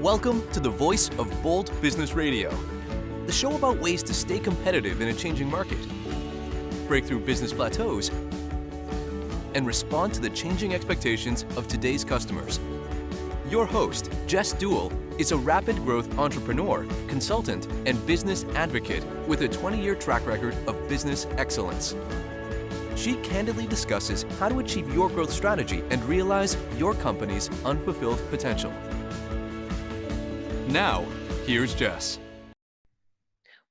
Welcome to the Voice of Bold Business Radio, the show about ways to stay competitive in a changing market, break through business plateaus, and respond to the changing expectations of today's customers. Your host, Jess Dewell, is a rapid growth entrepreneur, consultant, and business advocate with a 20-year track record of business excellence. She candidly discusses how to achieve your growth strategy and realize your company's unfulfilled potential. Now, here's Jess.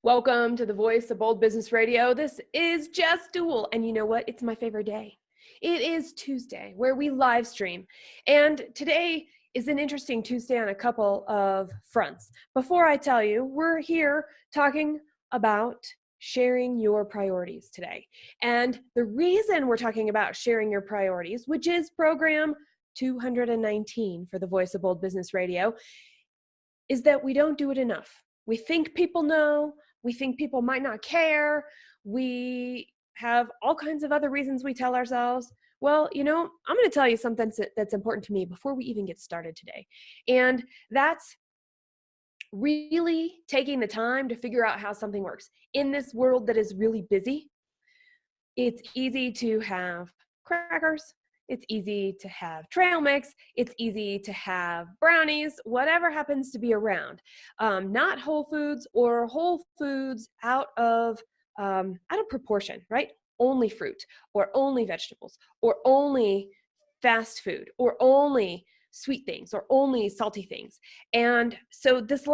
Welcome to the Voice of Bold Business Radio. This is Jess Dewell, and you know what? It's my favorite day. It is Tuesday, where we live stream, and today is an interesting Tuesday on a couple of fronts. Before I tell you, we're here talking about sharing your priorities today. And the reason we're talking about sharing your priorities, which is program 219 for the Voice of Bold Business Radio, is that we don't do it enough. We think people know, we think people might not care, we have all kinds of other reasons we tell ourselves, well, you know, I'm going to tell you something that's important to me before we even get started today. And that's really taking the time to figure out how something works. In this world that is really busy, it's easy to have crackers, it's easy to have trail mix, it's easy to have brownies, whatever happens to be around. Not whole foods or whole foods out of proportion, right? Only fruit or only vegetables or only fast food or only sweet things or only salty things. And so this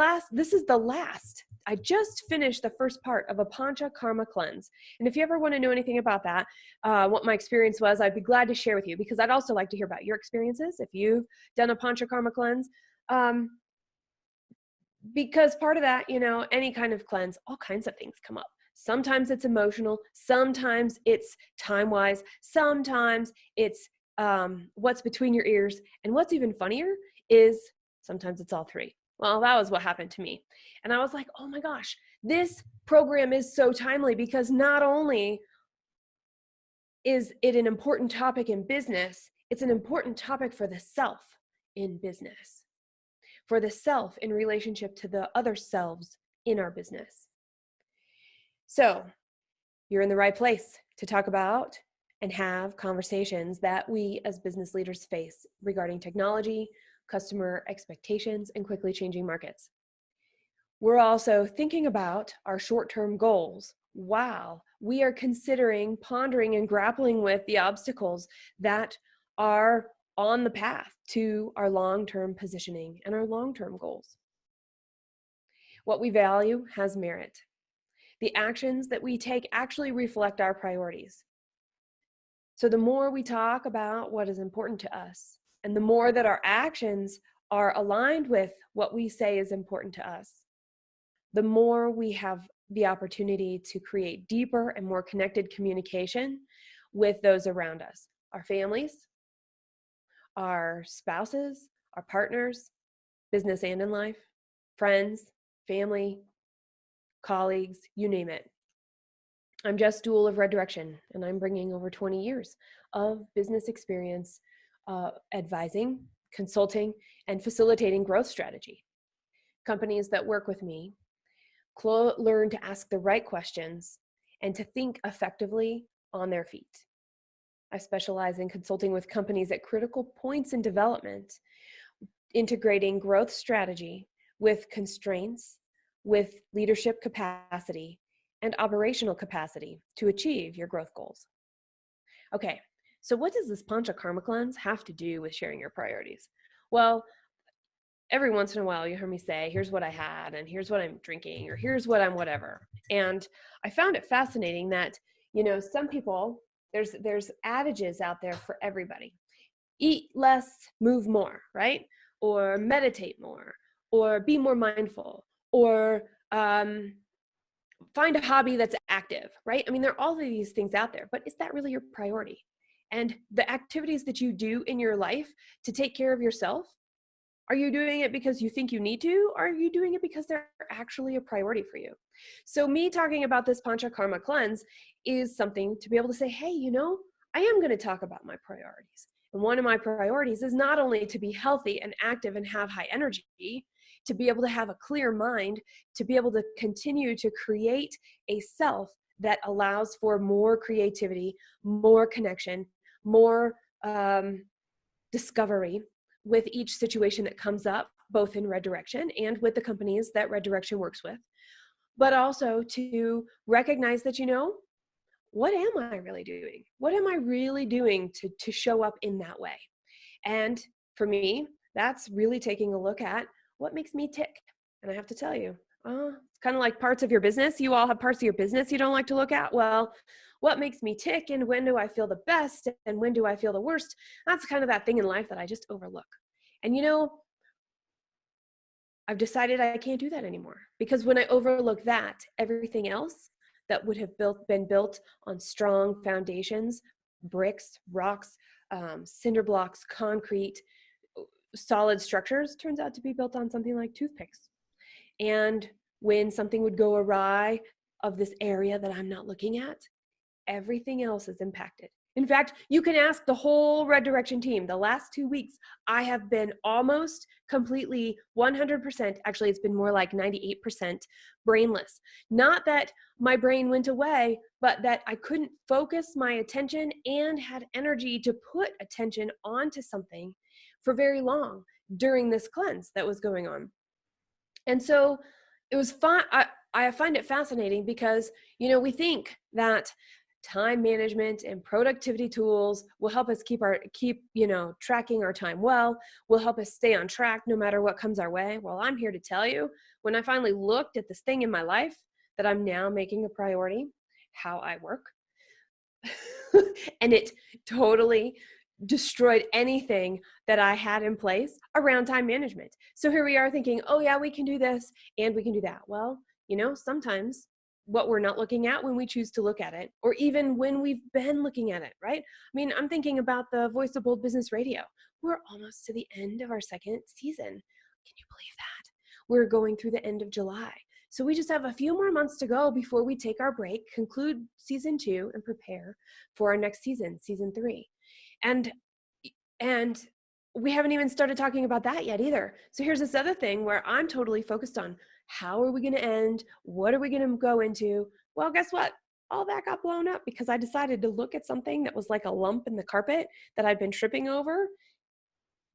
is the last. I just finished the first part of a Pancha Karma cleanse. And if you ever want to know anything about that, what my experience was, I'd be glad to share with you, because I'd also like to hear about your experiences if you've done a Pancha Karma cleanse. Because part of that, you know, any kind of cleanse, all kinds of things come up. Sometimes it's emotional, sometimes it's time-wise, sometimes it's what's between your ears. And what's even funnier is sometimes it's all three. Well, that was what happened to me. And I was like, oh my gosh, this program is so timely, because not only is it an important topic in business, it's an important topic for the self in business, for the self in relationship to the other selves in our business. So you're in the right place to talk about and have conversations that we as business leaders face regarding technology, customer expectations, and quickly changing markets. We're also thinking about our short-term goals while we are considering, pondering, and grappling with the obstacles that are on the path to our long-term positioning and our long-term goals. What we value has merit. The actions that we take actually reflect our priorities. So the more we talk about what is important to us, and the more that our actions are aligned with what we say is important to us, the more we have the opportunity to create deeper and more connected communication with those around us, our families, our spouses, our partners, business and in life, friends, family, colleagues, you name it. I'm Jess Dewell of Red Direction, and I'm bringing over 20 years of business experience advising, consulting, and facilitating growth strategy. Companies that work with me learn to ask the right questions and to think effectively on their feet. I specialize in consulting with companies at critical points in development, integrating growth strategy with constraints, with leadership capacity, and operational capacity to achieve your growth goals. Okay, so what does this Pancha Karma cleanse have to do with sharing your priorities? Well, every once in a while you hear me say, here's what I had, and here's what I'm drinking, or here's what I'm whatever. And I found it fascinating that, you know, some people, there's adages out there for everybody. Eat less, move more, right? Or meditate more, or be more mindful, or find a hobby that's active, right? I mean, there are all of these things out there, but is that really your priority? And the activities that you do in your life to take care of yourself, are you doing it because you think you need to, or are you doing it because they're actually a priority for you? So me talking about this Pancha Karma cleanse is something to be able to say, hey, you know, I am going to talk about my priorities. And one of my priorities is not only to be healthy and active and have high energy, to be able to have a clear mind, to be able to continue to create a self that allows for more creativity, more connection, more discovery with each situation that comes up, both in Red Direction and with the companies that Red Direction works with, but also to recognize that, what am I really doing? What am I really doing to show up in that way? And for me, that's really taking a look at what makes me tick. And I have to tell you, it's kind of like parts of your business. You all have parts of your business you don't like to look at. Well, what makes me tick and when do I feel the best and when do I feel the worst? That's kind of that thing in life that I just overlook. And I've decided I can't do that anymore, because when I overlook that, everything else that would have been built on strong foundations, bricks, rocks, cinder blocks, concrete, solid structures, turns out to be built on something like toothpicks. And when something would go awry of this area that I'm not looking at, everything else is impacted. In fact, you can ask the whole Red Direction team. The last 2 weeks, I have been almost completely 100%, actually it's been more like 98% brainless. Not that my brain went away, but that I couldn't focus my attention and had energy to put attention onto something for very long during this cleanse that was going on. And so it was fun. I find it fascinating because, we think that time management and productivity tools will help us keep tracking our time well, will help us stay on track no matter what comes our way. Well, I'm here to tell you, when I finally looked at this thing in my life that I'm now making a priority, how I work, and it totally destroyed anything that I had in place around time management. So here we are thinking, oh yeah, we can do this and we can do that. Well, sometimes what we're not looking at when we choose to look at it, or even when we've been looking at it, right? I mean, I'm thinking about the Voice of Bold Business Radio. We're almost to the end of our second season. Can you believe that? We're going through the end of July. So we just have a few more months to go before we take our break, conclude season 2, and prepare for our next season, season 3. And we haven't even started talking about that yet either. So here's this other thing where I'm totally focused on, how are we going to end? What are we going to go into? Well, guess what? All that got blown up because I decided to look at something that was like a lump in the carpet that I'd been tripping over.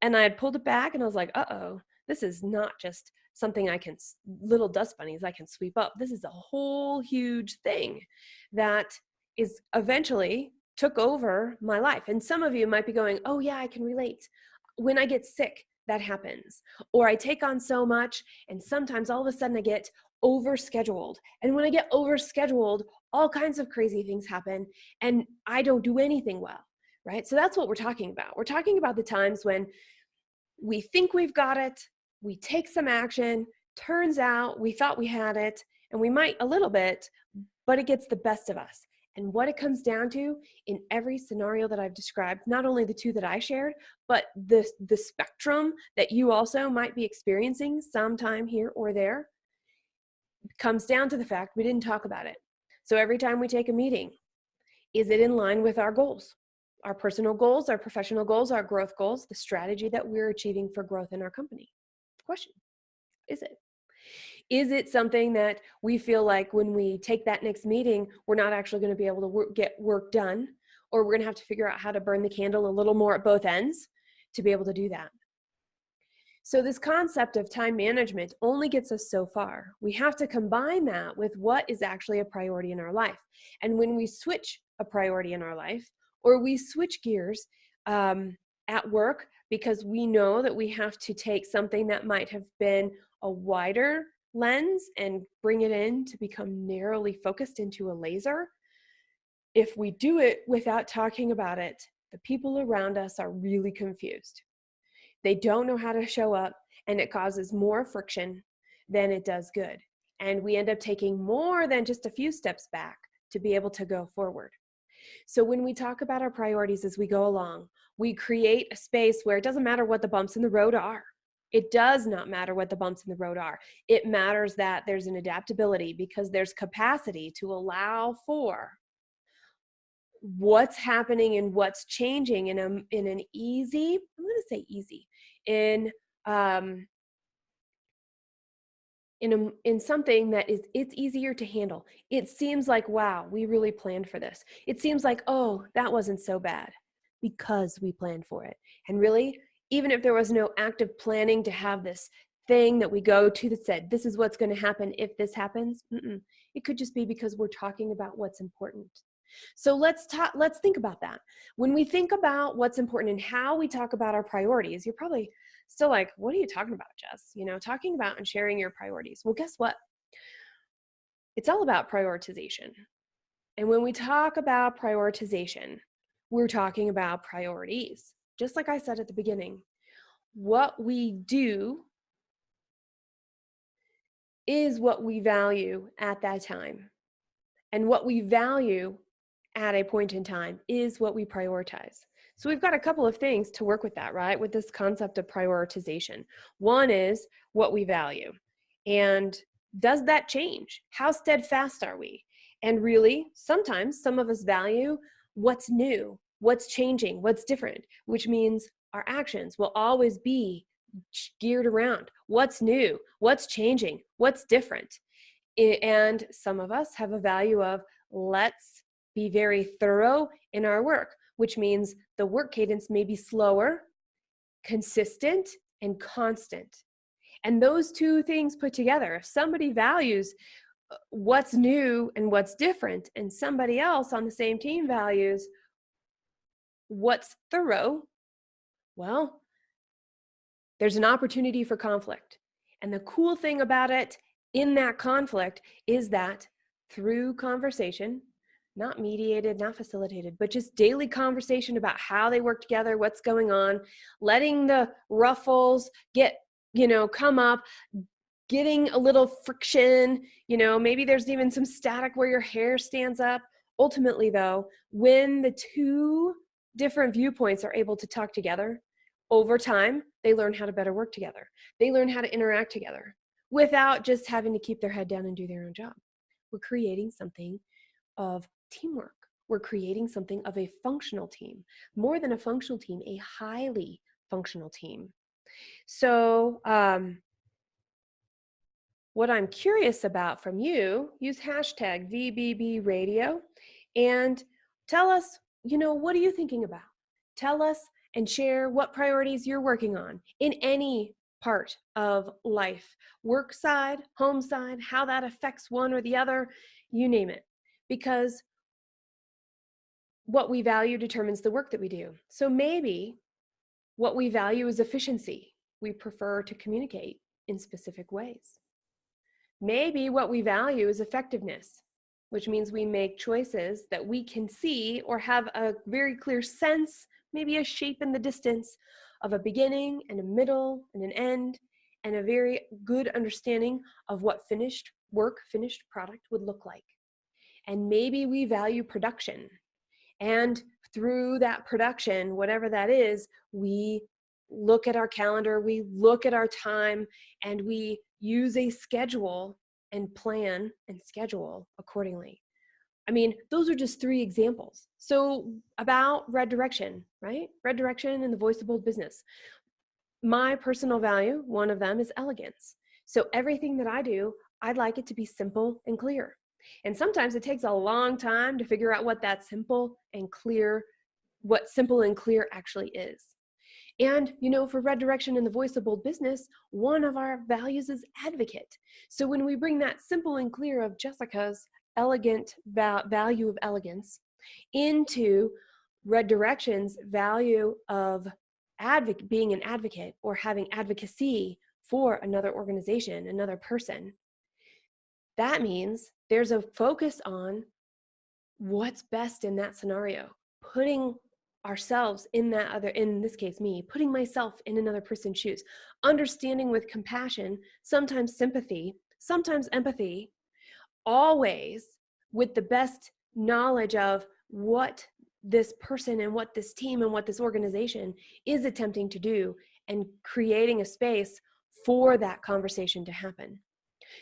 And I had pulled it back and I was like, uh-oh, this is not just something little dust bunnies I can sweep up. This is a whole huge thing that is eventually took over my life. And some of you might be going, oh yeah, I can relate. When I get sick, that happens. Or I take on so much and sometimes all of a sudden I get overscheduled. And when I get overscheduled, all kinds of crazy things happen and I don't do anything well, right? So that's what we're talking about. We're talking about the times when we think we've got it, we take some action, turns out we thought we had it, and we might a little bit, but it gets the best of us. And what it comes down to in every scenario that I've described, not only the 2 that I shared, but the spectrum that you also might be experiencing sometime here or there, comes down to the fact we didn't talk about it. So every time we take a meeting, is it in line with our goals? Our personal goals, our professional goals, our growth goals, the strategy that we're achieving for growth in our company? Question, is it? Is it something that we feel like when we take that next meeting, we're not actually going to be able to get work done, or we're going to have to figure out how to burn the candle a little more at both ends to be able to do that? So this concept of time management only gets us so far. We have to combine that with what is actually a priority in our life. And when we switch a priority in our life, or we switch gears at work because we know that we have to take something that might have been a wider lens and bring it in to become narrowly focused into a laser, if we do it without talking about it, the people around us are really confused. They don't know how to show up, and it causes more friction than it does good. And we end up taking more than just a few steps back to be able to go forward. So when we talk about our priorities as we go along, we create a space where it doesn't matter what the bumps in the road are. It does not matter what the bumps in the road are. It matters that there's an adaptability because there's capacity to allow for what's happening and what's changing in an easy, I'm going to say easy, in in something that it's easier to handle. It seems like, wow, we really planned for this. It seems like, oh, that wasn't so bad because we planned for it. And really, even if there was no active planning to have this thing that we go to that said, this is what's going to happen if this happens, it could just be because we're talking about what's important. So let's think about that. When we think about what's important and how we talk about our priorities, you're probably still like, what are you talking about, Jess? Talking about and sharing your priorities. Well, guess what? It's all about prioritization. And when we talk about prioritization, we're talking about priorities. Just like I said at the beginning, what we do is what we value at that time. And what we value at a point in time is what we prioritize. So we've got a couple of things to work with that, right? With this concept of prioritization. One is what we value. And does that change? How steadfast are we? And really, sometimes some of us value what's new, what's changing, what's different, which means our actions will always be geared around what's new, what's changing, what's different. And some of us have a value of let's be very thorough in our work, which means the work cadence may be slower, consistent, and constant. And those two things put together, if somebody values what's new and what's different, and somebody else on the same team values what's thorough, well, there's an opportunity for conflict. And the cool thing about it in that conflict is that through conversation, not mediated, not facilitated, but just daily conversation about how they work together, what's going on, letting the ruffles come up, getting a little friction, maybe there's even some static where your hair stands up. Ultimately, though, when the two different viewpoints are able to talk together, over time, they learn how to better work together. They learn how to interact together without just having to keep their head down and do their own job. We're creating something of teamwork. We're creating something of a functional team. More than a functional team, a highly functional team. So what I'm curious about from you, use hashtag VBB Radio and tell us, what are you thinking about? Tell us and share what priorities you're working on in any part of life, work side, home side, how that affects one or the other, you name it. Because what we value determines the work that we do. So maybe what we value is efficiency. We prefer to communicate in specific ways. Maybe what we value is effectiveness, which means we make choices that we can see or have a very clear sense, maybe a shape in the distance of a beginning and a middle and an end, and a very good understanding of what finished work, finished product would look like. And maybe we value production. And through that production, whatever that is, we look at our calendar, we look at our time, and we use a schedule and plan and schedule accordingly. I mean, those are just 3 examples. So about red direction, right? Red direction and the voice of bold business. My personal value, one of them is elegance. So everything that I do, I'd like it to be simple and clear. And sometimes it takes a long time to figure out what simple and clear actually is. And, for red direction in the voice of bold business, one of our values is advocate. So when we bring that simple and clear of Jessica's elegant value of elegance into red direction's value of being an advocate or having advocacy for another organization, another person, that means there's a focus on what's best in that scenario, putting ourselves in this case, me, putting myself in another person's shoes, understanding with compassion, sometimes sympathy, sometimes empathy, always with the best knowledge of what this person and what this team and what this organization is attempting to do and creating a space for that conversation to happen.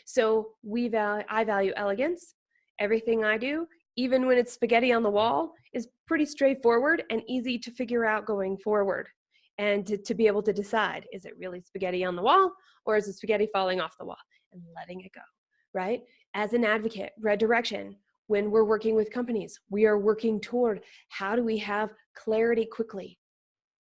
So I value elegance. Everything I do, even when it's spaghetti on the wall, is pretty straightforward and easy to figure out going forward. And to be able to decide, is it really spaghetti on the wall or is it spaghetti falling off the wall? and letting it go, right? As an advocate, red direction, when we're working with companies, we are working toward how do we have clarity quickly?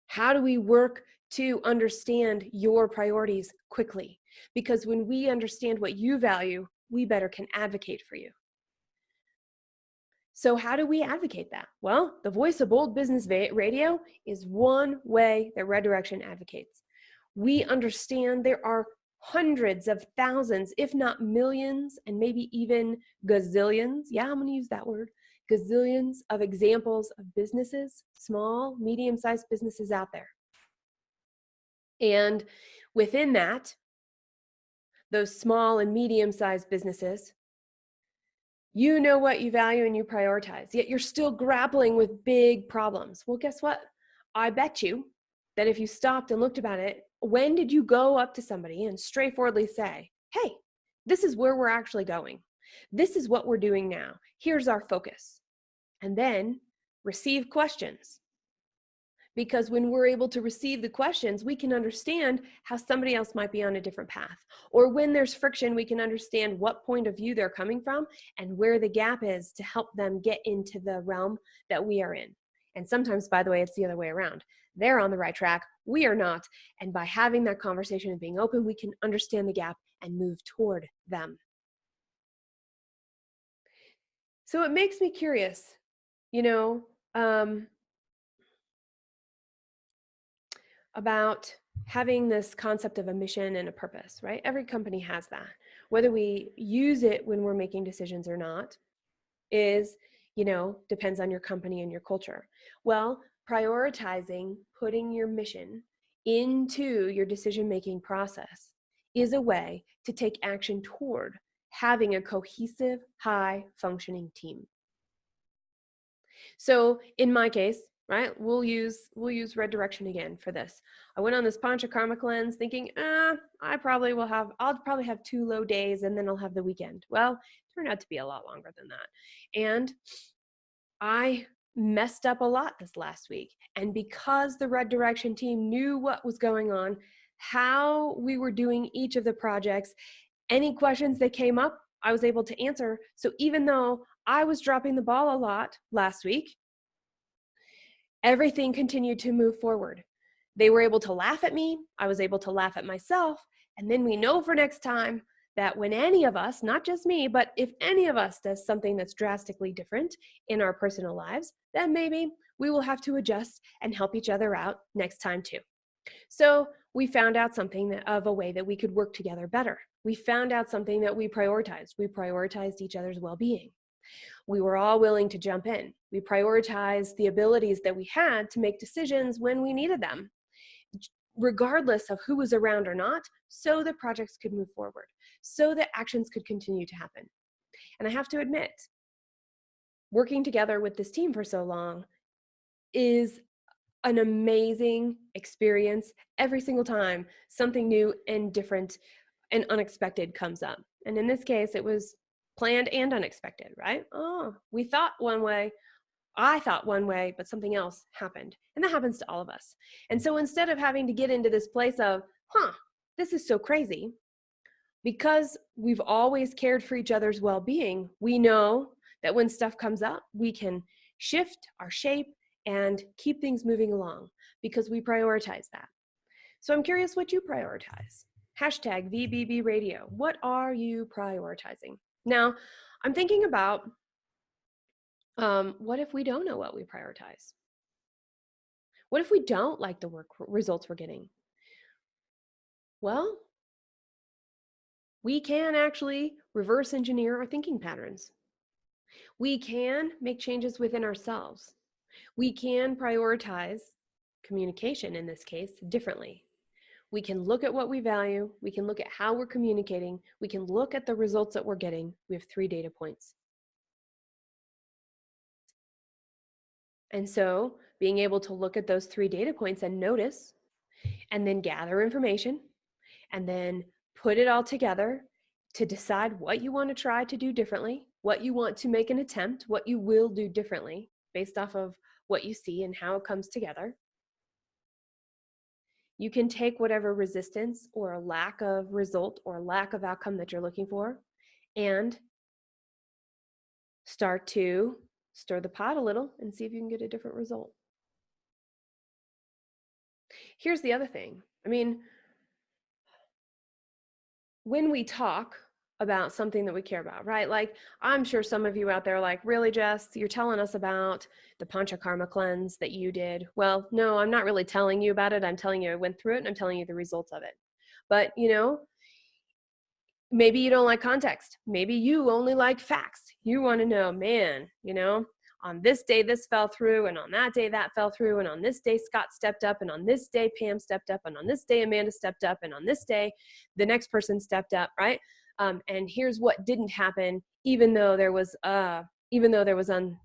How do we work to understand your priorities quickly? Because when we understand what you value, we better can advocate for you. So how do we advocate that? Well, the voice of Bold Business Radio is one way that Red Direction advocates. We understand there are hundreds of thousands, if not millions, and maybe even gazillions. Yeah, I'm going to use that word. Gazillions of examples of businesses, small, medium-sized businesses out there. And within that, those small and medium-sized businesses, you know what you value and you prioritize, yet you're still grappling with big problems. Well, guess what? I bet you that if you stopped and looked about it, when did you go up to somebody and straightforwardly say, hey, this is where we're actually going. This is what we're doing now. Here's our focus. And then receive questions. Because when we're able to receive the questions, we can understand how somebody else might be on a different path. Or when there's friction, we can understand what point of view they're coming from and where the gap is to help them get into the realm that we are in. And sometimes, by the way, it's the other way around. They're on the right track, we are not. And by having that conversation and being open, we can understand the gap and move toward them. So it makes me curious, about having this concept of a mission and a purpose, right? Every company has that. Whether we use it when we're making decisions or not is, depends on your company and your culture. Well, prioritizing, putting your mission into your decision-making process is a way to take action toward having a cohesive, high-functioning team. So in my case, right, we'll use Red Direction again for this. I went on this Pancha Karma cleanse thinking, I'll probably have 2 low days and then I'll have the weekend. Well, it turned out to be a lot longer than that. And I messed up a lot this last week. And because the Red Direction team knew what was going on, how we were doing each of the projects, any questions that came up, I was able to answer. So even though I was dropping the ball a lot last week, everything continued to move forward. They were able to laugh at me. I was able to laugh at myself. And then we know for next time that when any of us, not just me, but if any of us does something that's drastically different in our personal lives, then maybe we will have to adjust and help each other out next time too. So we found out something of a way that we could work together better. We found out something that we prioritized. We prioritized each other's well-being. We were all willing to jump in. We prioritized the abilities that we had to make decisions when we needed them, regardless of who was around or not, so that projects could move forward, so that actions could continue to happen. And I have to admit, working together with this team for so long is an amazing experience. Every single time something new and different and unexpected comes up. And in this case, it was planned and unexpected, right? We thought one way, I thought one way, but something else happened. And that happens to all of us. And so instead of having to get into this place of, this is so crazy, because we've always cared for each other's well-being, we know that when stuff comes up, we can shift our shape and keep things moving along because we prioritize that. So I'm curious what you prioritize. Hashtag VBB Radio. What are you prioritizing? Now, I'm thinking about what if we don't know what we prioritize? What if we don't like the work results we're getting? Well, we can actually reverse engineer our thinking patterns. We can make changes within ourselves. We can prioritize communication, in this case, differently. We can look at what we value. We can look at how we're communicating. We can look at the results that we're getting. We have 3 data points. And so being able to look at those 3 data points and notice, and then gather information, and then put it all together to decide what you want to try to do differently, what you want to make an attempt, what you will do differently based off of what you see and how it comes together. You can take whatever resistance or lack of result or lack of outcome that you're looking for and start to stir the pot a little and see if you can get a different result. Here's the other thing. I mean, when we talk about something that we care about, right? Like, I'm sure some of you out there are like, really, Jess, you're telling us about the Panchakarma cleanse that you did. Well, no, I'm not really telling you about it. I'm telling you I went through it and I'm telling you the results of it. But, maybe you don't like context. Maybe you only like facts. You want to know, man, on this day this fell through, and on that day that fell through, and on this day Scott stepped up, and on this day Pam stepped up, and on this day Amanda stepped up, and on this day the next person stepped up, right? And here's what didn't happen, even though there was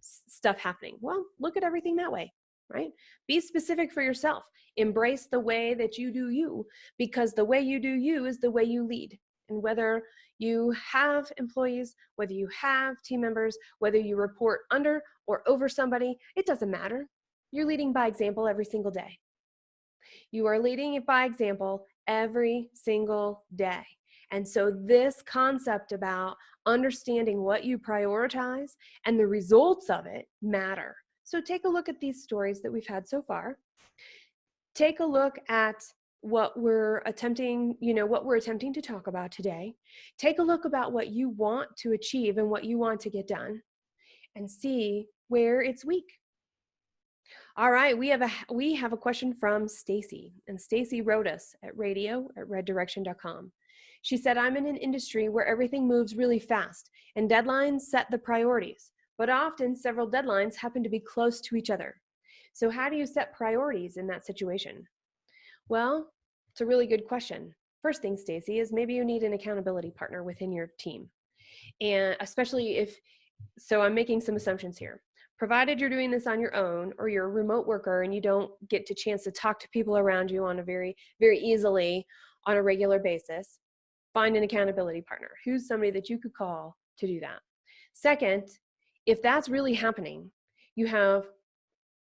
stuff happening. Well, look at everything that way, right? Be specific for yourself. Embrace the way that you do you, because the way you do you is the way you lead. And whether you have employees, whether you have team members, whether you report under or over somebody, it doesn't matter. You're leading by example every single day. You are leading by example every single day. And so this concept about understanding what you prioritize and the results of it matter. So take a look at these stories that we've had so far. Take a look at what we're attempting to talk about today. Take a look about what you want to achieve and what you want to get done, and see where it's weak. All right, we have a question from Stacy, and Stacy wrote us at radio@reddirection.com. She said, I'm in an industry where everything moves really fast and deadlines set the priorities, but often several deadlines happen to be close to each other. So how do you set priorities in that situation? Well, it's a really good question. First thing, Stacy, is maybe you need an accountability partner within your team. And especially so I'm making some assumptions here. Provided you're doing this on your own, or you're a remote worker and you don't get a chance to talk to people around you on a very, very easily on a regular basis, find an accountability partner. Who's somebody that you could call to do that? Second, if that's really happening, you have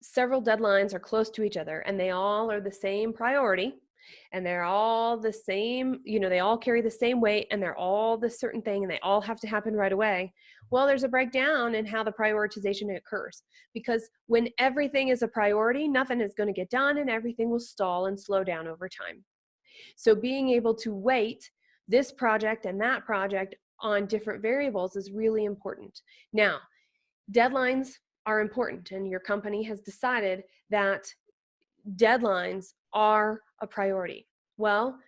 several deadlines are close to each other and they all are the same priority, and they're all the same, they all carry the same weight, and they're all this certain thing, and they all have to happen right away. Well, there's a breakdown in how the prioritization occurs, because when everything is a priority, nothing is going to get done and everything will stall and slow down over time. So being able to weight this project and that project on different variables is really important. Now, deadlines are important, and your company has decided that deadlines are a priority. Well,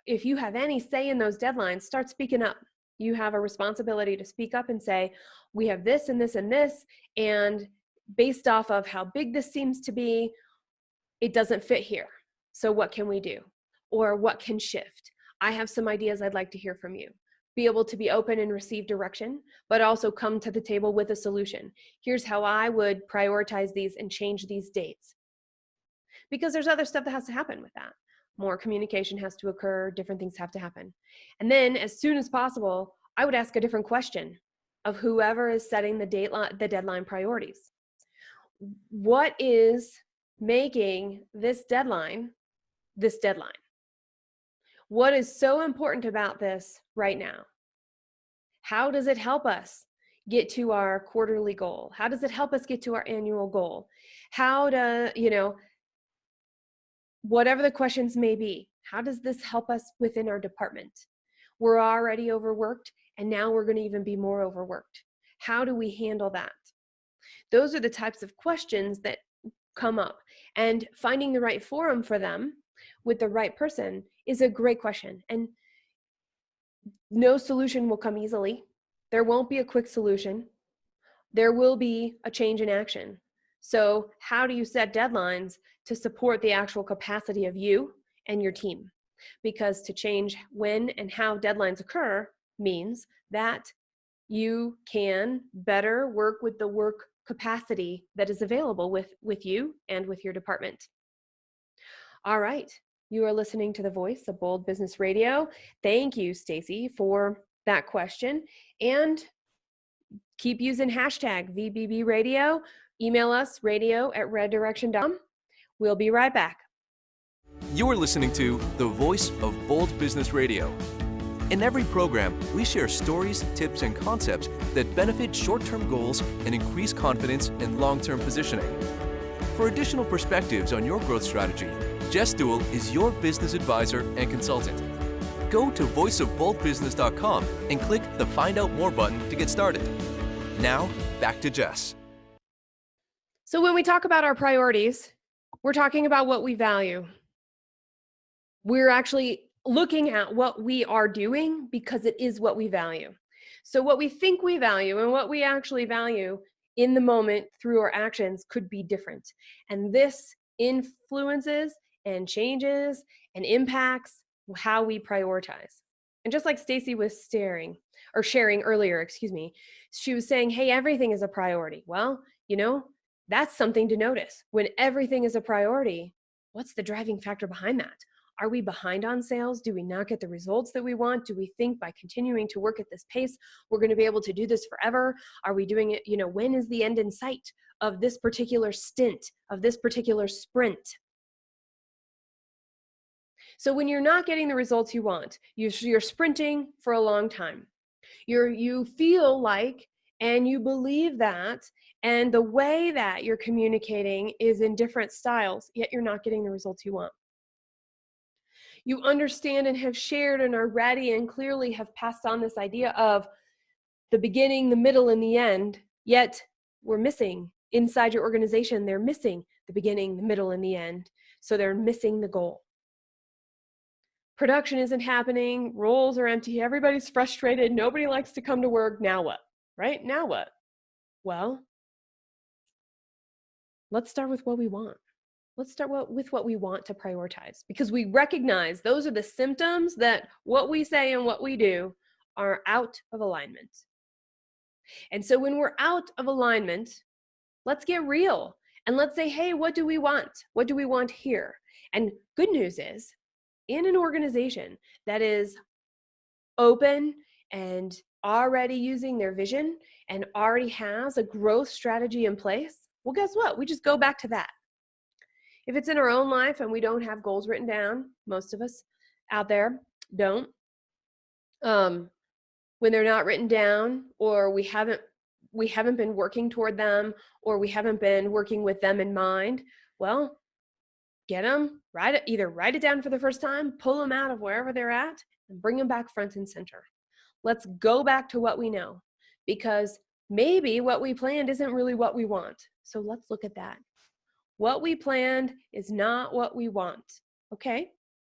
if you have any say in those deadlines, start speaking up. You have a responsibility to speak up and say, we have this and this and this, and based off of how big this seems to be, it doesn't fit here. So what can we do? Or what can shift? I have some ideas I'd like to hear from you. Be able to be open and receive direction, but also come to the table with a solution. Here's how I would prioritize these and change these dates. Because there's other stuff that has to happen with that. More communication has to occur, different things have to happen. And then as soon as possible, I would ask a different question of whoever is setting the deadline priorities. What is making this deadline? What is so important about this right now? How does it help us get to our quarterly goal? How does it help us get to our annual goal? Whatever the questions may be, how does this help us within our department? We're already overworked, and now we're going to even be more overworked. How do we handle that? Those are the types of questions that come up, and finding the right forum for them with the right person is a great question. And no solution will come easily. There won't be a quick solution. There will be a change in action. So how do you set deadlines to support the actual capacity of you and your team? Because to change when and how deadlines occur means that you can better work with the work capacity that is available with you and with your department. All right. You are listening to the voice of Bold Business Radio. Thank you, Stacy, for that question. And keep using hashtag VBB Radio. Email us, radio@reddirection.com. We'll be right back. You're listening to the voice of Bold Business Radio. In every program, we share stories, tips, and concepts that benefit short-term goals and increase confidence in long-term positioning. For additional perspectives on your growth strategy, Jess Dewell is your business advisor and consultant. Go to voiceofboldbusiness.com and click the Find Out More button to get started. Now, back to Jess. So when we talk about our priorities, we're talking about what we value. We're actually looking at what we are doing because it is what we value. So what we think we value and what we actually value in the moment through our actions could be different. And this influences and changes and impacts how we prioritize. And just like Stacy was sharing earlier, she was saying, hey, everything is a priority. Well, that's something to notice. When everything is a priority, what's the driving factor behind that? Are we behind on sales? Do we not get the results that we want? Do we think by continuing to work at this pace, we're going to be able to do this forever? Are we doing it, when is the end in sight of this particular stint, of this particular sprint? So when you're not getting the results you want, you're sprinting for a long time. You feel like, and you believe that, and the way that you're communicating is in different styles, yet you're not getting the results you want. You understand and have shared and are ready and clearly have passed on this idea of the beginning, the middle, and the end, yet we're missing inside your organization. They're missing the beginning, the middle, and the end. So they're missing the goal. Production isn't happening. Roles are empty. Everybody's frustrated. Nobody likes to come to work. Now what? Right? Now what? Well, let's start with what we want. Let's start with what we want to prioritize, because we recognize those are the symptoms that what we say and what we do are out of alignment. And so when we're out of alignment, let's get real and let's say, hey, what do we want? What do we want here? And good news is, in an organization that is open and already using their vision and already has a growth strategy in place, well, guess what? We just go back to that. If it's in our own life and we don't have goals written down, most of us out there don't, when they're not written down, or we haven't been working toward them, or we haven't been working with them in mind, well, get them, either write it down for the first time, pull them out of wherever they're at, and bring them back front and center. Let's go back to what we know, because maybe what we planned isn't really what we want. So let's look at that. What we planned is not what we want. Okay,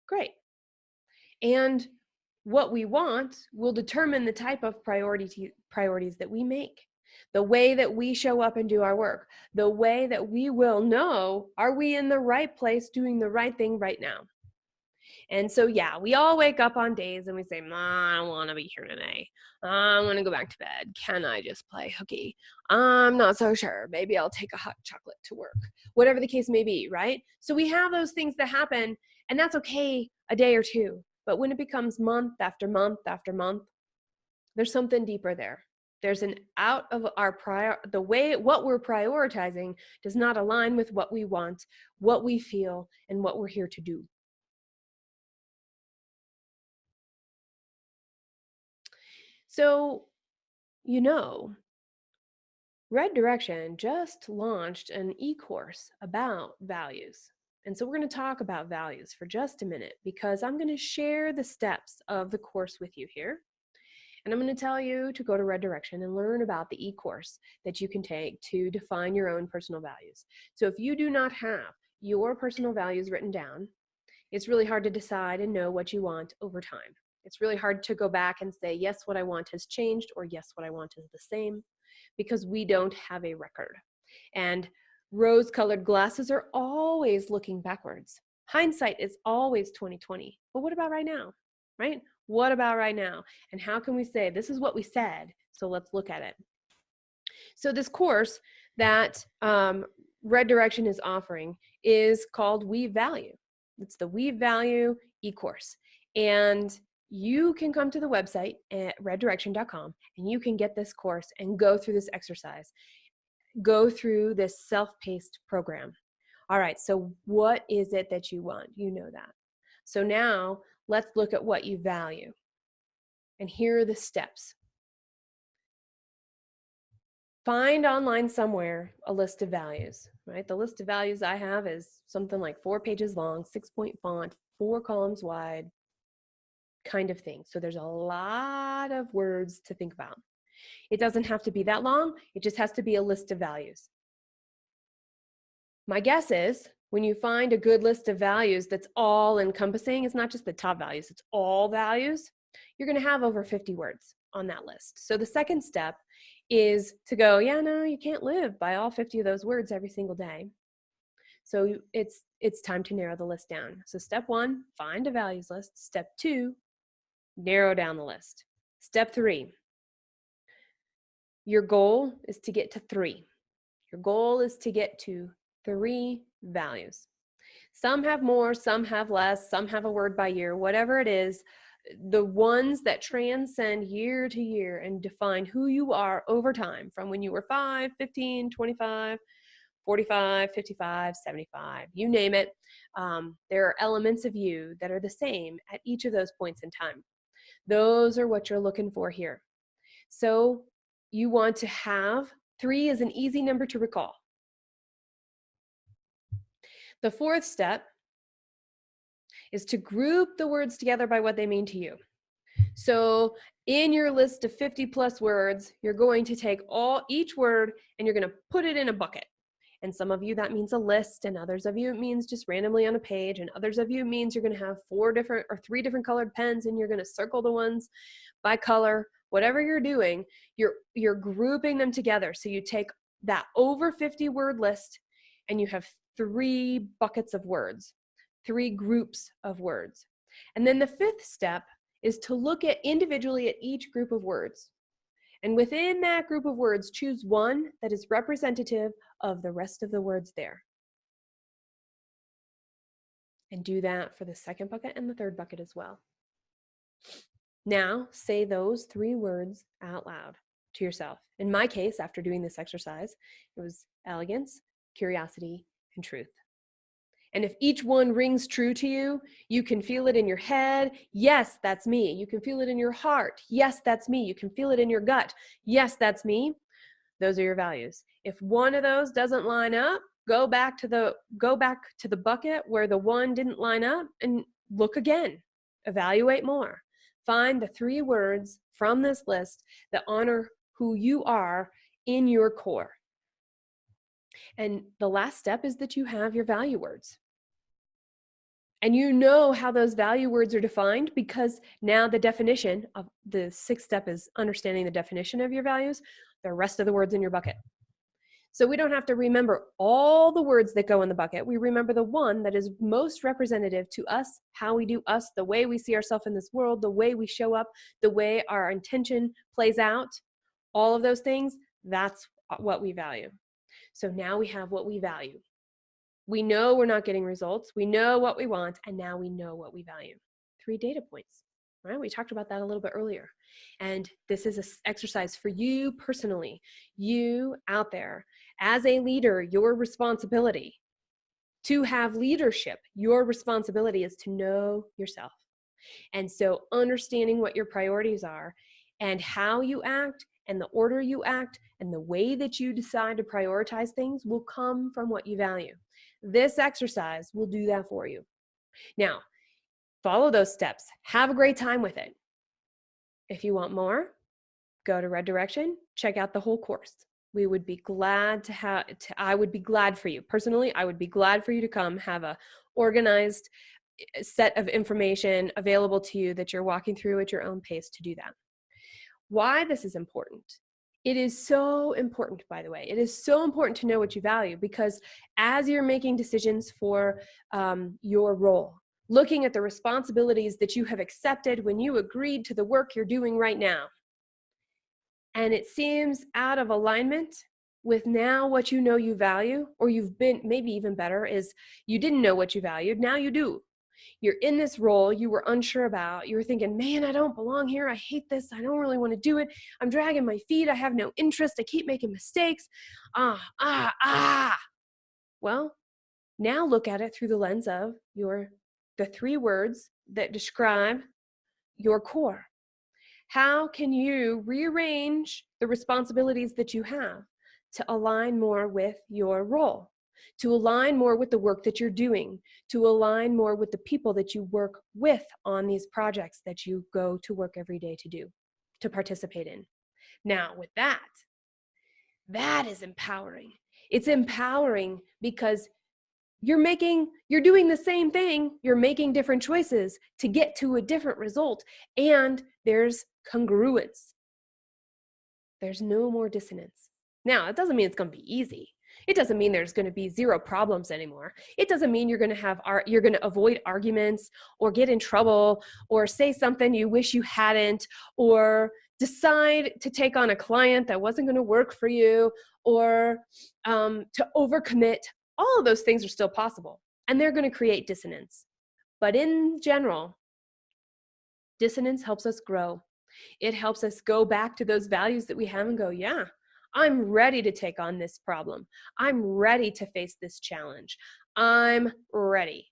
great. And what we want will determine the type of priorities that we make, the way that we show up and do our work, the way that we will know, are we in the right place doing the right thing right now? And so, yeah, we all wake up on days and we say, I don't want to be here today. I want to go back to bed. Can I just play hooky? I'm not so sure. Maybe I'll take a hot chocolate to work. Whatever the case may be, right? So we have those things that happen, and that's okay a day or two. But when it becomes month after month after month, there's something deeper there. There's an out of our what we're prioritizing does not align with what we want, what we feel, and what we're here to do. So, Red Direction just launched an e-course about values. And so we're going to talk about values for just a minute, because I'm going to share the steps of the course with you here. And I'm going to tell you to go to Red Direction and learn about the e-course that you can take to define your own personal values. So if you do not have your personal values written down, it's really hard to decide and know what you want over time. It's really hard to go back and say, yes, what I want has changed, or yes, what I want is the same, because we don't have a record. And rose-colored glasses are always looking backwards. Hindsight is always 20/20. But what about right now, right? What about right now? And how can we say, this is what we said, so let's look at it. So this course that Red Direction is offering is called We Value. It's the We Value e-course. And you can come to the website at reddirection.com and you can get this course and go through this exercise, go through this self-paced program. All right, so what is it that you want? You know that. So now let's look at what you value. And here are the steps. Find online somewhere a list of values, right? The list of values I have is something like 4 pages long, 6-point font, 4 columns wide, kind of thing. So there's a lot of words to think about. It doesn't have to be that long. It just has to be a list of values. My guess is when you find a good list of values that's all encompassing, it's not just the top values, it's all values, you're going to have over 50 words on that list. So the second step is to go, yeah, no, you can't live by all 50 of those words every single day. So it's time to narrow the list down. So step 1, find a values list. Step 2, narrow down the list. Step 3, your goal is to get to 3. Your goal is to get to 3 values. Some have more, some have less, some have a word by year, whatever it is. The ones that transcend year to year and define who you are over time, from when you were 5, 15, 25, 45, 55, 75, you name it. There are elements of you that are the same at each of those points in time. Those are what you're looking for here. So you want to have 3 is an easy number to recall. The fourth step is to group the words together by what they mean to you. So in your list of 50 plus words, you're going to take each word and you're going to put it in a bucket. And some of you that means a list, and others of you it means just randomly on a page, and others of you it means you're going to have 3 different colored pens and you're going to circle the ones by color. Whatever you're doing, you're grouping them together. So you take that over 50 word list and you have 3 buckets of words, 3 groups of words. And then the fifth step is to look at individually at each group of words. And within that group of words, choose one that is representative of the rest of the words there. And do that for the second bucket and the third bucket as well. Now, say those 3 words out loud to yourself. In my case, after doing this exercise, it was elegance, curiosity, and truth. And if each one rings true to you, you can feel it in your head. Yes, that's me. You can feel it in your heart. Yes, that's me. You can feel it in your gut. Yes, that's me. Those are your values. If one of those doesn't line up, go back to the bucket where the one didn't line up and look again. Evaluate more. Find the 3 words from this list that honor who you are in your core. And the last step is that you have your value words. And you know how those value words are defined because now the definition of the 6th step is understanding the definition of your values, the rest of the words in your bucket. So we don't have to remember all the words that go in the bucket. We remember the one that is most representative to us, how we do us, the way we see ourselves in this world, the way we show up, the way our intention plays out, all of those things, that's what we value. So now we have what we value. We know we're not getting results. We know what we want, and now we know what we value. 3 data points, right? We talked about that a little bit earlier. And this is an exercise for you personally, you out there. As a leader, your responsibility to have leadership, your responsibility is to know yourself. And so understanding what your priorities are and how you act and the order you act and the way that you decide to prioritize things will come from what you value. This exercise will do that for you. Now, follow those steps. Have a great time with it. If you want more, go to Red Direction, check out the whole course. We would be glad I would be glad for you. Personally, I would be glad for you to come have a organized set of information available to you that you're walking through at your own pace to do that. Why this is important. It is so important, by the way. It is so important to know what you value because as you're making decisions for your role, looking at the responsibilities that you have accepted when you agreed to the work you're doing right now, and it seems out of alignment with now what you know you value, or you've been, maybe even better, is you didn't know what you valued, now you do. You're in this role you were unsure about. You were thinking, man, I don't belong here. I hate this. I don't really want to do it. I'm dragging my feet. I have no interest. I keep making mistakes. Well, Now look at it through the lens of the 3 words that describe your core. How can you rearrange the responsibilities that you have to align more with your role, to align more with the work that you're doing, to align more with the people that you work with on these projects that you go to work every day to do, to participate in? Now, with that is empowering. It's empowering because you're doing the same thing, you're making different choices to get to a different result, and there's congruence. There's no more dissonance. Now, it doesn't mean it's going to be easy. It doesn't mean there's going to be 0 problems anymore. It doesn't mean you're going to avoid arguments or get in trouble or say something you wish you hadn't or decide to take on a client that wasn't going to work for you or to overcommit. All of those things are still possible, and they're going to create dissonance. But in general, dissonance helps us grow. It helps us go back to those values that we have and go, yeah, I'm ready to take on this problem. I'm ready to face this challenge. I'm ready.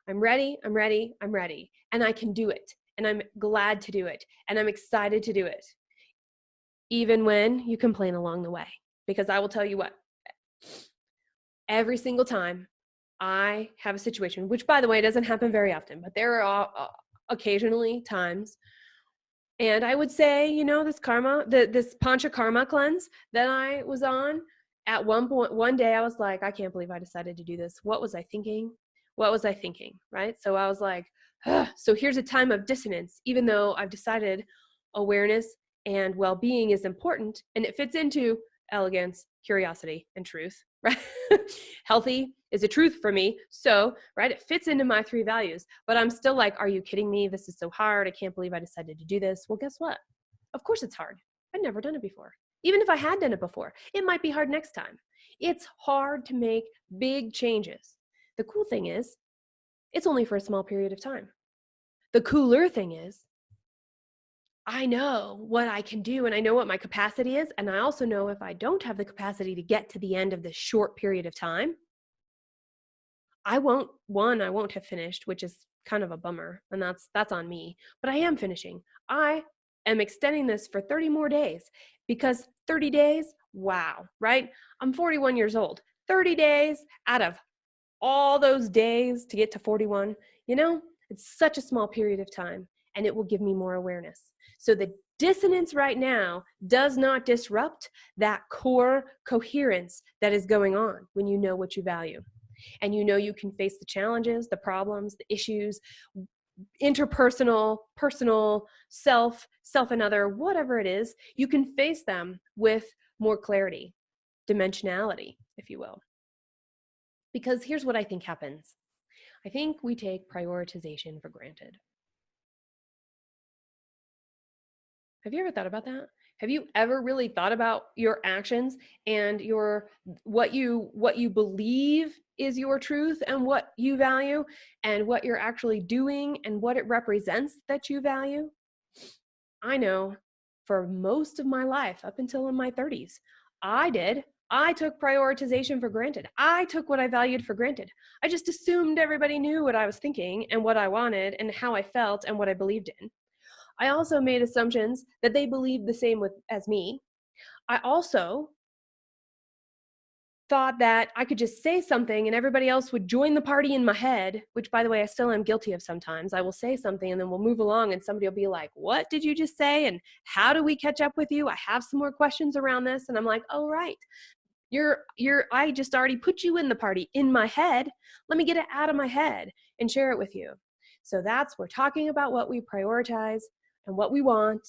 I'm ready. I'm ready. I'm ready. And I can do it. And I'm glad to do it. And I'm excited to do it. Even when you complain along the way. Because I will tell you what, every single time I have a situation, which by the way, doesn't happen very often, but there are occasionally times. And I would say, this Pancha Karma cleanse that I was on, at one day I was like, I can't believe I decided to do this. What was I thinking? What was I thinking, right? So I was like, so here's a time of dissonance, even though I've decided awareness and well-being is important, and it fits into elegance, curiosity, and truth, right? Healthy is a truth for me. So, right, it fits into my 3 values, but I'm still like, are you kidding me? This is so hard. I can't believe I decided to do this. Well, guess what? Of course it's hard. I've never done it before. Even if I had done it before, it might be hard next time. It's hard to make big changes. The cool thing is, it's only for a small period of time. The cooler thing is, I know what I can do and I know what my capacity is. And I also know if I don't have the capacity to get to the end of this short period of time, I won't have finished, which is kind of a bummer. And that's on me, but I am finishing. I am extending this for 30 more days because 30 days, wow, right? I'm 41 years old. 30 days out of all those days to get to 41, it's such a small period of time and it will give me more awareness. So the dissonance right now does not disrupt that core coherence that is going on when you know what you value. And you can face the challenges, the problems, the issues, interpersonal, personal, self and other, whatever it is, you can face them with more clarity, dimensionality, if you will. Because here's what I think happens. I think we take prioritization for granted. Have you ever thought about that? Have you ever really thought about your actions and what you believe is your truth and what you value and what you're actually doing and what it represents that you value? I know for most of my life, up until in my 30s, I did. I took prioritization for granted. I took what I valued for granted. I just assumed everybody knew what I was thinking and what I wanted and how I felt and what I believed in. I also made assumptions that they believed the same as me. I also thought that I could just say something and everybody else would join the party in my head, which by the way, I still am guilty of sometimes. I will say something and then we'll move along and somebody will be like, what did you just say? And how do we catch up with you? I have some more questions around this. And I'm like, oh, right. I just already put you in the party in my head. Let me get it out of my head and share it with you. So we're talking about what we prioritize and what we want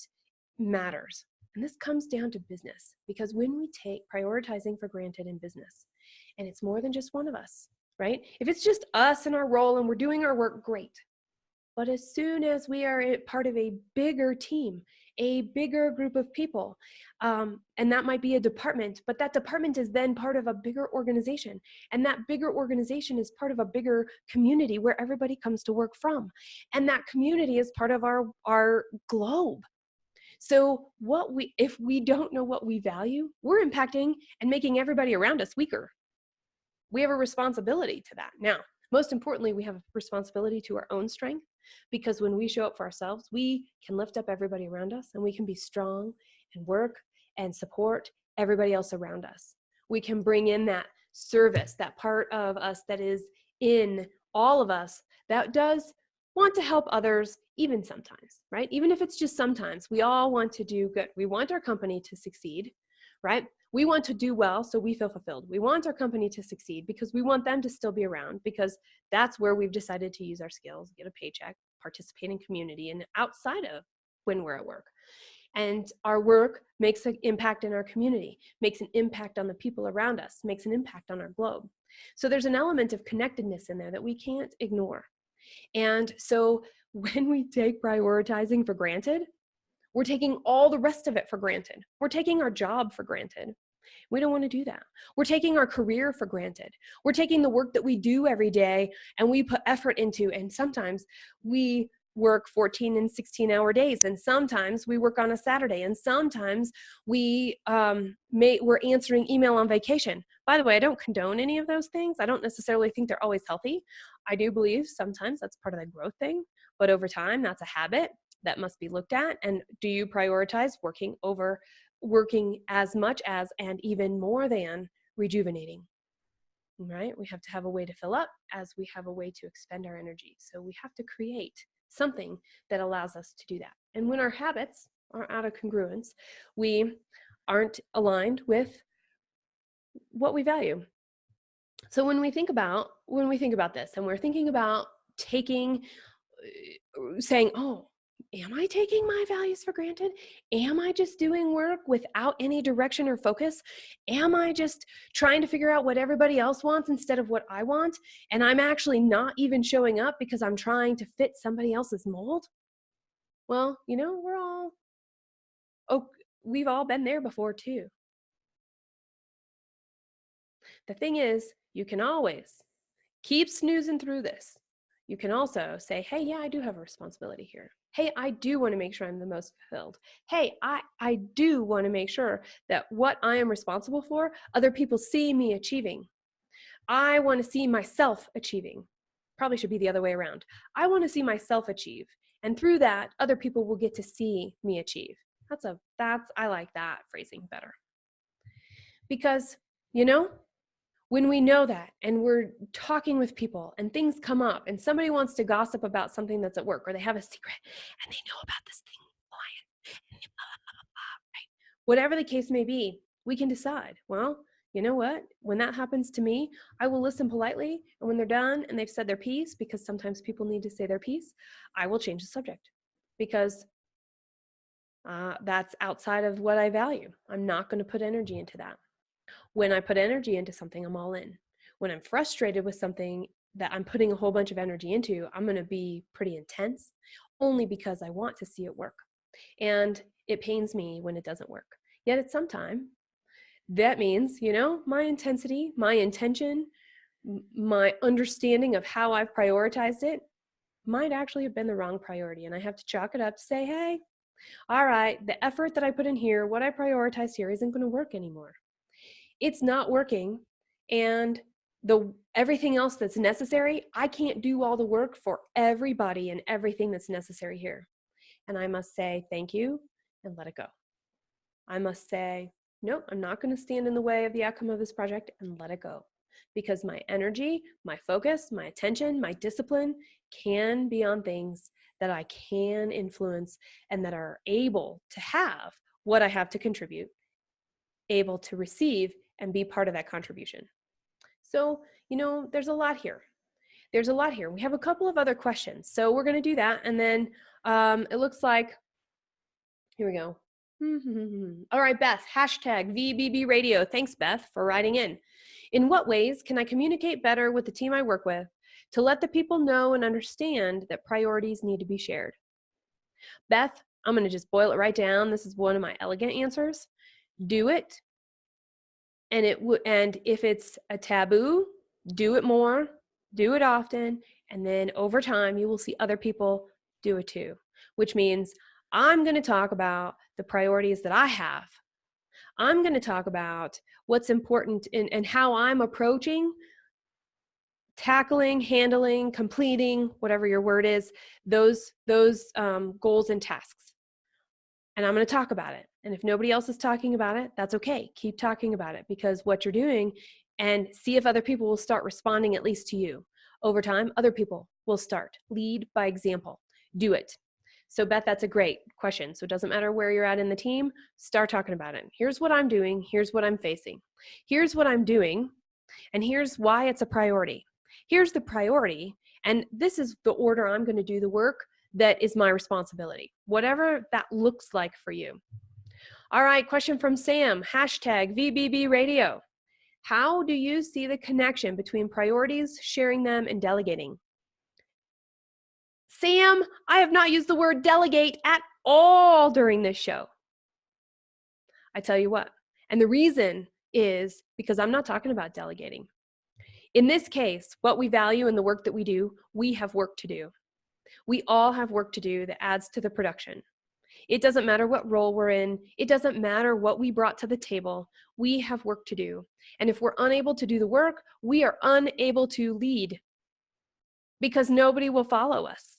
matters. And this comes down to business, because when we take prioritizing for granted in business, and it's more than just one of us, right? If it's just us and our role and we're doing our work, great. But as soon as we are part of a bigger team, a bigger group of people, and that might be a department, but that department is then part of a bigger organization. And that bigger organization is part of a bigger community where everybody comes to work from. And that community is part of our globe. So if we don't know what we value, we're impacting and making everybody around us weaker. We have a responsibility to that. Now, most importantly, we have a responsibility to our own strength, because when we show up for ourselves, we can lift up everybody around us, and we can be strong and work and support everybody else around us. We can bring in that service, that part of us that is in all of us that does want to help others, even sometimes, right? Even if it's just sometimes. We all want to do good. We want our company to succeed, right? We want to do well so we feel fulfilled. We want our company to succeed because we want them to still be around, because that's where we've decided to use our skills, get a paycheck, participate in community, and outside of when we're at work. And our work makes an impact in our community, makes an impact on the people around us, makes an impact on our globe. So there's an element of connectedness in there that we can't ignore. And so when we take prioritizing for granted, we're taking all the rest of it for granted. We're taking our job for granted. We don't want to do that. We're taking our career for granted. We're taking the work that we do every day and we put effort into, and sometimes we work 14 and 16-hour days, and sometimes we work on a Saturday, and sometimes we're answering email on vacation. By the way, I don't condone any of those things. I don't necessarily think they're always healthy. I do believe sometimes that's part of the growth thing, but over time, that's a habit that must be looked at. And do you prioritize working as much as and even more than rejuvenating? Right? We have to have a way to fill up as we have a way to expend our energy. So we have to create something that allows us to do that. And when our habits are out of congruence, we aren't aligned with what we value. So when we think about this, and we're thinking about saying, oh, am I taking my values for granted? Am I just doing work without any direction or focus? Am I just trying to figure out what everybody else wants instead of what I want? And I'm actually not even showing up because I'm trying to fit somebody else's mold? Well, we've all been there before too. The thing is, you can always keep snoozing through this. You can also say, hey, yeah, I do have a responsibility here. Hey, I do want to make sure I'm the most fulfilled. Hey, I do want to make sure that what I am responsible for, other people see me achieving. I want to see myself achieving. Probably should be the other way around. I want to see myself achieve. And through that, other people will get to see me achieve. I like that phrasing better. Because, when we know that and we're talking with people and things come up and somebody wants to gossip about something that's at work, or they have a secret and they know about this thing, client, right? Whatever the case may be, we can decide, well, you know what? When that happens to me, I will listen politely. And when they're done and they've said their piece, because sometimes people need to say their piece, I will change the subject, because that's outside of what I value. I'm not going to put energy into that. When I put energy into something, I'm all in. When I'm frustrated with something that I'm putting a whole bunch of energy into, I'm going to be pretty intense, only because I want to see it work. And it pains me when it doesn't work. Yet at some time, that means, my intensity, my intention, my understanding of how I've prioritized it might actually have been the wrong priority. And I have to chalk it up to say, hey, all right, the effort that I put in here, what I prioritized here isn't going to work anymore. It's not working, and everything else that's necessary, I can't do all the work for everybody and everything that's necessary here. And I must say thank you and let it go. I must say, no, I'm not going to stand in the way of the outcome of this project, and let it go. Because my energy, my focus, my attention, my discipline can be on things that I can influence and that are able to have what I have to contribute, able to receive and be part of that contribution. So, there's a lot here. We have a couple of other questions. So we're going to do that. And then it looks like, here we go. All right, Beth, #VBB radio. Thanks, Beth, for writing in. In what ways can I communicate better with the team I work with to let the people know and understand that priorities need to be shared? Beth, I'm going to just boil it right down. This is one of my elegant answers. Do it. And if it's a taboo, do it more, do it often, and then over time you will see other people do it too, which means I'm going to talk about the priorities that I have. I'm going to talk about what's important and how I'm approaching tackling, handling, completing, whatever your word is, those goals and tasks. And I'm going to talk about it. And if nobody else is talking about it, that's okay. Keep talking about it, because what you're doing, and see if other people will start responding at least to you. Over time, other people will start. Lead by example. Do it. So Beth, that's a great question. So it doesn't matter where you're at in the team, start talking about it. Here's what I'm doing. Here's what I'm facing. Here's what I'm doing. And here's why it's a priority. Here's the priority. And this is the order I'm going to do the work that is my responsibility, whatever that looks like for you. All right, question from Sam, hashtag VBB Radio. How do you see the connection between priorities, sharing them, and delegating? Sam, I have not used the word delegate at all during this show. I tell you what, and the reason is because I'm not talking about delegating. In this case, what we value in the work that we do, we have work to do. We all have work to do that adds to the production. It doesn't matter what role we're in. It doesn't matter what we brought to the table. We have work to do. And if we're unable to do the work, we are unable to lead, because nobody will follow us.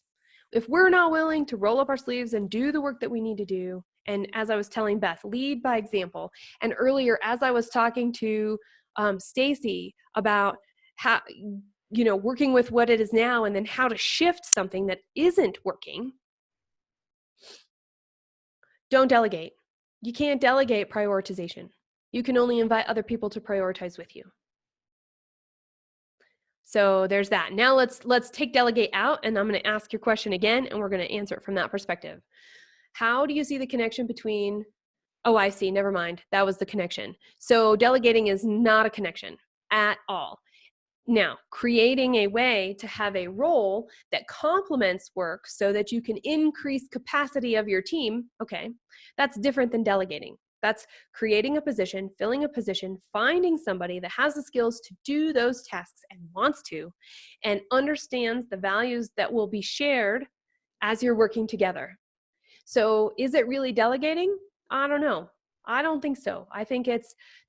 If we're not willing to roll up our sleeves and do the work that we need to do, and as I was telling Beth, lead by example. And earlier, as I was talking to Stacy about how, working with what it is now and then how to shift something that isn't working, don't delegate. You can't delegate prioritization. You can only invite other people to prioritize with you. So there's that. Now let's take delegate out, and I'm going to ask your question again, and we're going to answer it from that perspective. How do you see the connection between, oh, I see, never mind. That was the connection. So delegating is not a connection at all. Now, creating a way to have a role that complements work so that you can increase capacity of your team, okay, that's different than delegating. That's creating a position, filling a position, finding somebody that has the skills to do those tasks and wants to, and understands the values that will be shared as you're working together. So is it really delegating? I don't know. I don't think so. I think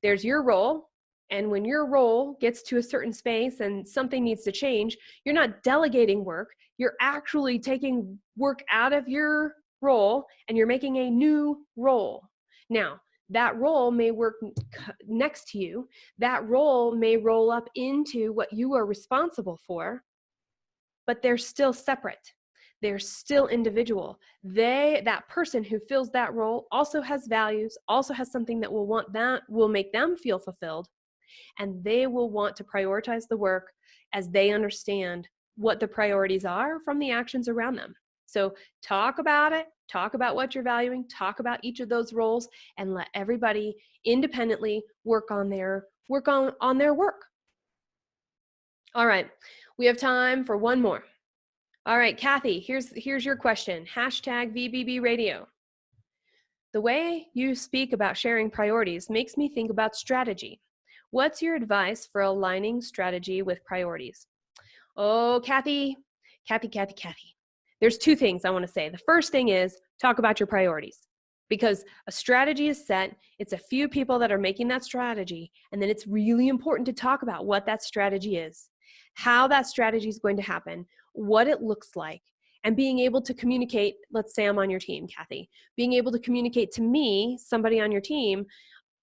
there's your role. And when your role gets to a certain space and something needs to change, you're not delegating work. You're actually taking work out of your role and you're making a new role. Now, that role may work next to you. That role may roll up into what you are responsible for, but they're still separate. They're still individual. That person who fills that role also has values, also has something that will make them feel fulfilled. And they will want to prioritize the work as they understand what the priorities are from the actions around them. So talk about it, talk about what you're valuing, talk about each of those roles, and let everybody independently work on their work. All right, we have time for one more. All right, Kathy, here's your question. Hashtag VBB Radio. The way you speak about sharing priorities makes me think about strategy. What's your advice for aligning strategy with priorities? Oh, Kathy. There's two things I want to say. The first thing is talk about your priorities, because a strategy is set. It's a few people that are making that strategy. And then it's really important to talk about what that strategy is, how that strategy is going to happen, what it looks like, and being able to communicate. Let's say I'm on your team, Kathy, being able to communicate to me, somebody on your team,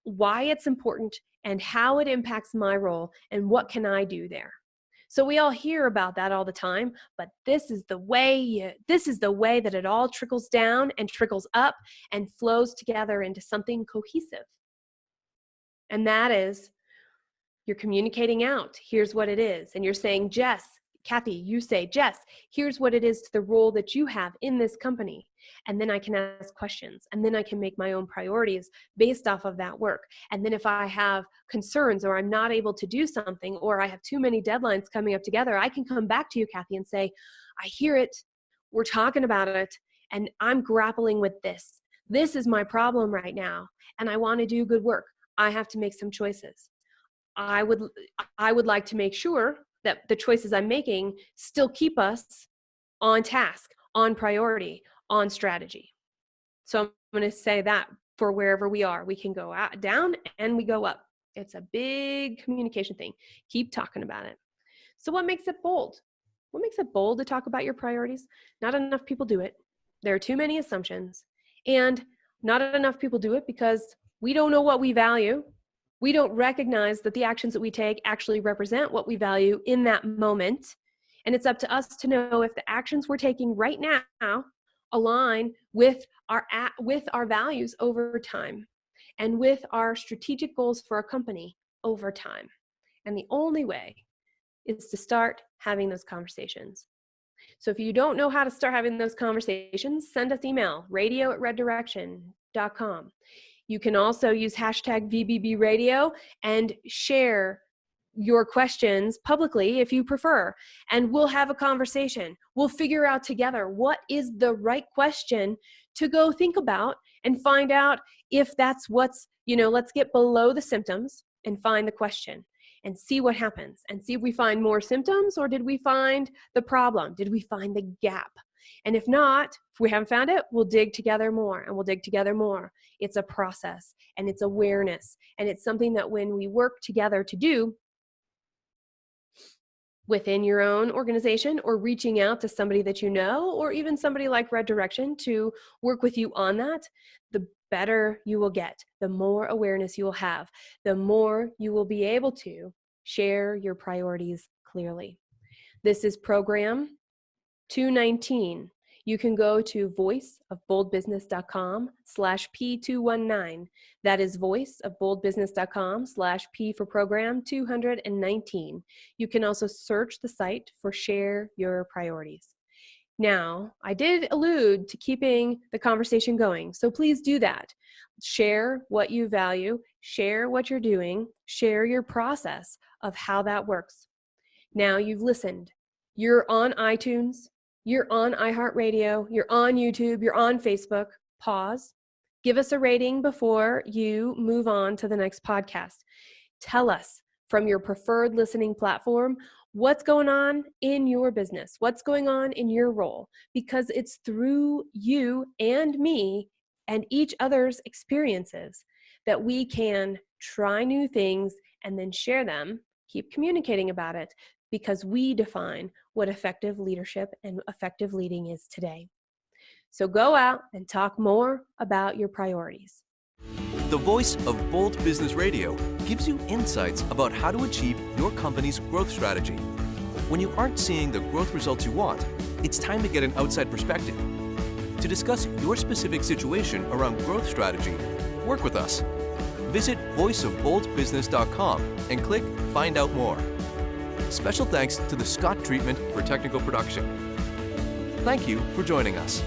why it's important and how it impacts my role and what can I do there. So we all hear about that all the time, but this is the way that it all trickles down and trickles up and flows together into something cohesive. And that is, you're communicating out, here's what it is. And you're saying, Kathy, you say, Jess, here's what it is to the role that you have in this company. And then I can ask questions, and then I can make my own priorities based off of that work. And then if I have concerns, or I'm not able to do something, or I have too many deadlines coming up together, I can come back to you, Kathy, and say, I hear it, we're talking about it, and I'm grappling with this. This is my problem right now, and I want to do good work. I have to make some choices. I would like to make sure that the choices I'm making still keep us on task, on priority, on strategy. So I'm going to say that for wherever we are, we can go down and we go up. It's a big communication thing. Keep talking about it. So what makes it bold? What makes it bold to talk about your priorities? Not enough people do it. There are too many assumptions. And not enough people do it because we don't know what we value. We don't recognize that the actions that we take actually represent what we value in that moment. And it's up to us to know if the actions we're taking right now align with our values over time and with our strategic goals for our company over time. And the only way is to start having those conversations. So if you don't know how to start having those conversations, send us email, radio@reddirection.com. You can also use hashtag VBB Radio and share your questions publicly if you prefer, and we'll have a conversation. We'll figure out together what is the right question to go think about and find out if that's what's, let's get below the symptoms and find the question and see what happens and see if we find more symptoms or did we find the problem? Did we find the gap? And if not, if we haven't found it, we'll dig together more and we'll dig together more. It's a process and it's awareness. And it's something that when we work together to do within your own organization or reaching out to somebody that you know, or even somebody like Red Direction to work with you on that, the better you will get, the more awareness you will have, the more you will be able to share your priorities clearly. This is program 219. You can go to voiceofboldbusiness.com/p219. That is voiceofboldbusiness.com/p for program 219. You can also search the site for Share Your Priorities. Now, I did allude to keeping the conversation going, so please do that. Share what you value, share what you're doing, share your process of how that works. Now you've listened. You're on iTunes, you're on iHeartRadio, you're on YouTube, you're on Facebook. Pause. Give us a rating before you move on to the next podcast. Tell us from your preferred listening platform what's going on in your business, what's going on in your role, because it's through you and me and each other's experiences that we can try new things and then share them, keep communicating about it, because we define what effective leadership and effective leading is today. So go out and talk more about your priorities. The Voice of Bold Business Radio gives you insights about how to achieve your company's growth strategy. When you aren't seeing the growth results you want, it's time to get an outside perspective. To discuss your specific situation around growth strategy, work with us. Visit voiceofboldbusiness.com and click Find Out More. Special thanks to the Scott Treatment for technical production. Thank you for joining us.